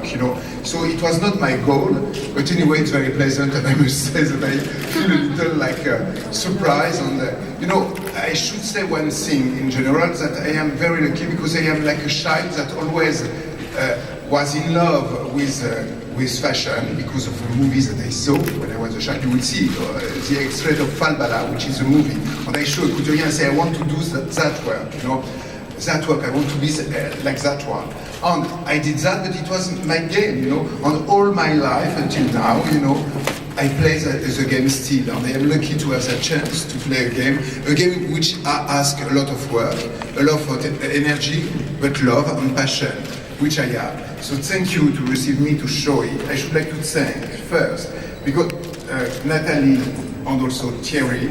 work, you know. So it was not my goal, but anyway, it's very pleasant, and I must say that I feel a little like surprised. And you know, I should say one thing in general, that I am very lucky because I am like a child that always was in love with fashion because of the movies that I saw when I was a child. You will see the extrait of Falbala, which is a movie, and I show a couturier and say, I want to do that work, you know, that work, I want to be like that one. And I did that, but it was my game, you know, and all my life until now, you know, I play the game still, and I am lucky to have that chance to play a game which asks a lot of work, a lot of energy, but love and passion, which I have. So thank you to receive me to show it. I should like to thank first, because Nathalie and also Thierry,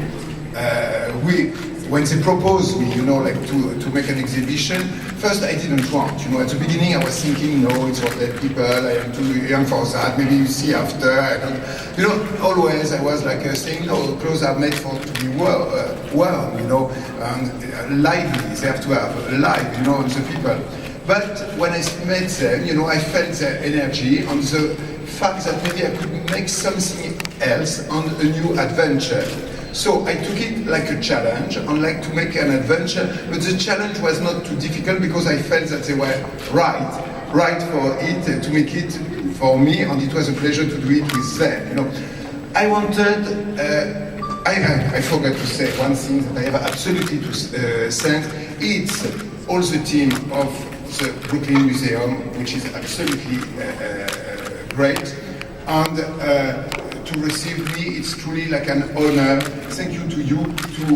when they proposed me, you know, like to make an exhibition, first I didn't want, you know, at the beginning I was thinking, no, it's for dead people, I am too young for that, maybe you see after, I don't, you know, always I was like saying, no, clothes are made to be warm, you know, and lively, they have to have life, you know, the people. But when I met them, you know, I felt their energy and the fact that maybe I could make something else and a new adventure. So I took it like a challenge and like to make an adventure, but the challenge was not too difficult because I felt that they were right for it, to make it for me, and it was a pleasure to do it with them, you know. I wanted, I forgot to say one thing that I have absolutely to thank. It's all the team of the Brooklyn Museum, which is absolutely great, and to receive me, it's truly like an honor. Thank you to you to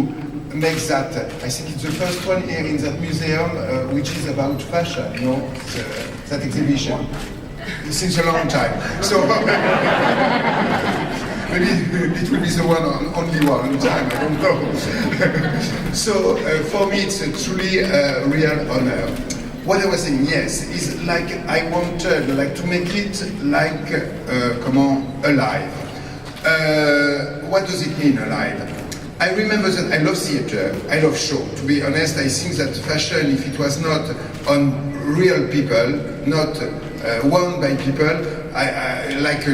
make that. I think it's the first one here in that museum, which is about fashion, you know, that exhibition. Since a long time. So maybe it will be the only one time, I don't know. So for me, it's truly a real honor. What I was saying, yes, is like I wanted like to make it like alive. What does it mean, alive? I remember that I love theater, I love show. To be honest, I think that fashion, if it was not on real people, not worn by people, I like,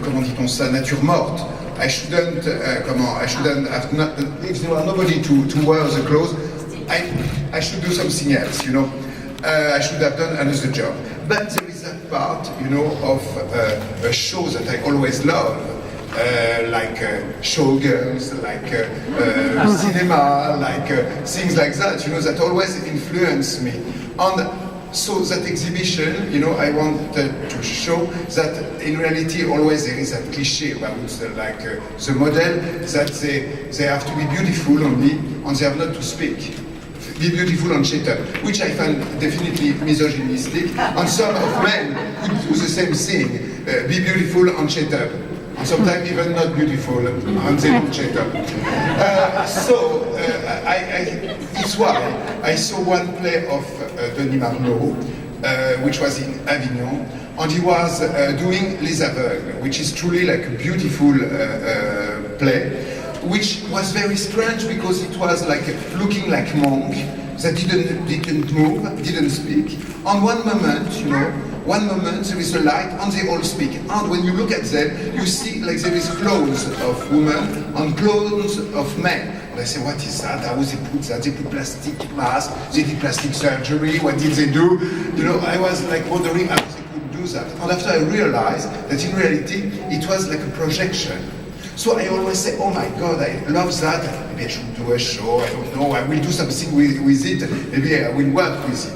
comment dit-on ça, nature morte. I shouldn't have not, if there were nobody to wear the clothes, I should do something else, you know. I should have done another job. But there is that part, you know, of a show that I always love, like showgirls, like cinema, like things like that, you know, that always influence me. And so that exhibition, you know, I wanted to show that in reality always there is that cliché about like the model, that they have to be beautiful only, and they have not to speak. Be beautiful and shut up, which I find definitely misogynistic, and some of men could do the same thing, be beautiful and shut up, and sometimes even not beautiful, and they don't shut up. It's why I saw one play of Denis Marlowe, which was in Avignon, and he was doing Les Aveugles, which is truly like a beautiful play, which was very strange because it was like looking like monk that didn't move, didn't speak. On one moment, you know, there is a light and they all speak. And when you look at them, you see like there is clothes of women and clothes of men. And I say, what is that? How they put that? They put plastic mask, they did plastic surgery, what did they do? You know, I was like wondering how they could do that. And after I realized that in reality, it was like a projection. So I always say, oh my God, I love that. Maybe I should do a show, I don't know, I will do something with it, maybe I will work with it.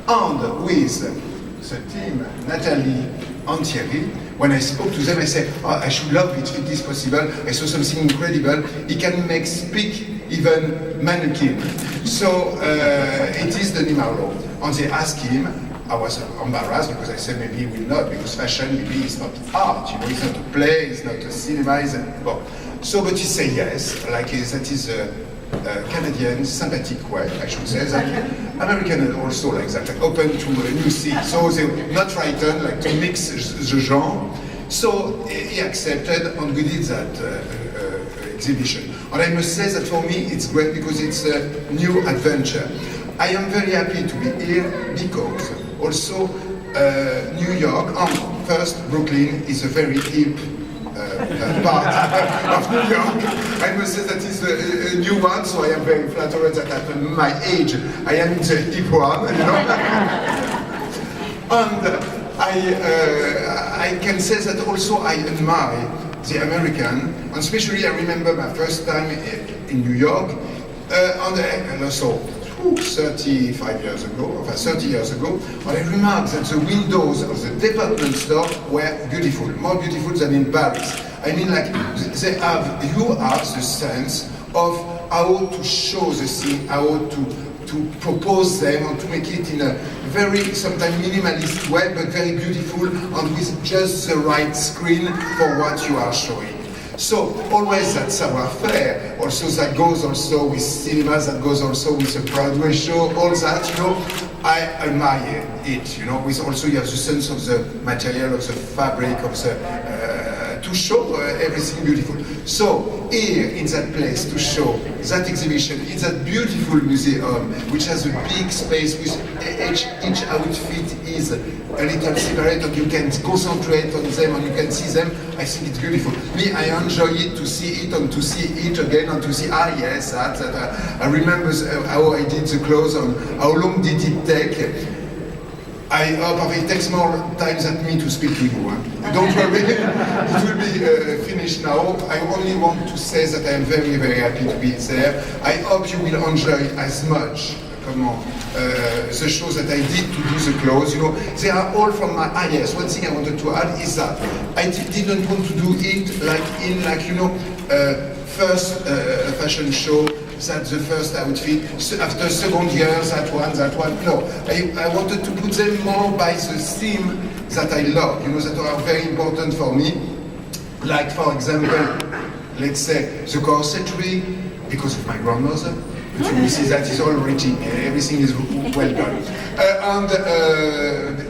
And with the team, Nathalie and Thierry, when I spoke to them, I said, oh, I should love it if it is possible. I saw something incredible. He can make speak even mannequin. So it is Denis Marlowe. And they asked him, I was embarrassed because I said maybe he will not, because fashion maybe is not art, you know, it's not a play, it's not a cinema, it's a, well. So, but he said yes, like that is a Canadian sympathetic way, I should say, that American also like that, like open to a new thing, so they're not frightened, like to mix the genre. So he accepted and we did that exhibition. And I must say that for me it's great because it's a new adventure. I am very happy to be here because also New York, first Brooklyn is a very hip part of New York. I must say that is a new one, so I am very flattered that at my age I am in the hip one, you know. And I can say that also I admire the American, and especially I remember my first time in New York, and also 35 years ago, or 30 years ago, when I remarked that the windows of the department store were beautiful, more beautiful than in Paris. I mean, like, you have the sense of how to show the thing, how to propose them, and to make it in a very, sometimes minimalist way, but very beautiful, and with just the right screen for what you are showing. So always that savoir-faire, also that goes also with cinema, that goes also with a Broadway show, all that, you know, I admire it, you know, with also you have the sense of the material, of the fabric, of the, to show everything beautiful. So here in that place to show that exhibition, in that beautiful museum, which has a big space with each outfit is a little separate, and you can concentrate on them and you can see them. I think it's beautiful. Me, I enjoy it to see it and to see it again and to see, yes, that I remember how I did the clothes and how long did it take. I hope it takes more time than me to speak to you. Don't worry, it will be finished now. I only want to say that I am very, very happy to be there. I hope you will enjoy as much the shows that I did to do the clothes. You know, they are all from my, yes, one thing I wanted to add is that I didn't want to do it like you know, first fashion show, that's the first outfit, after second year, that one, no. I wanted to put them more by the theme that I love, you know, that are very important for me. Like, for example, let's say, the corsetry, because of my grandmother. But you will see that is all written, everything is well done. And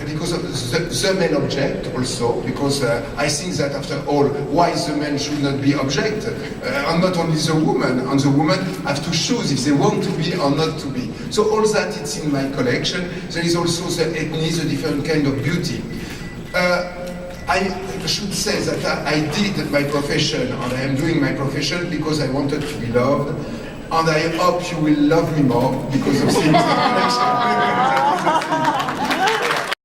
because of the main object also, because I think that after all, why the men should not be object, and not only the woman, and the women have to choose if they want to be or not to be. So all that it's in my collection. There is also the ethnic, the different kind of beauty. I should say that I did my profession, and I am doing my profession because I wanted to be loved. And I hope you will love me more because of things in the collection.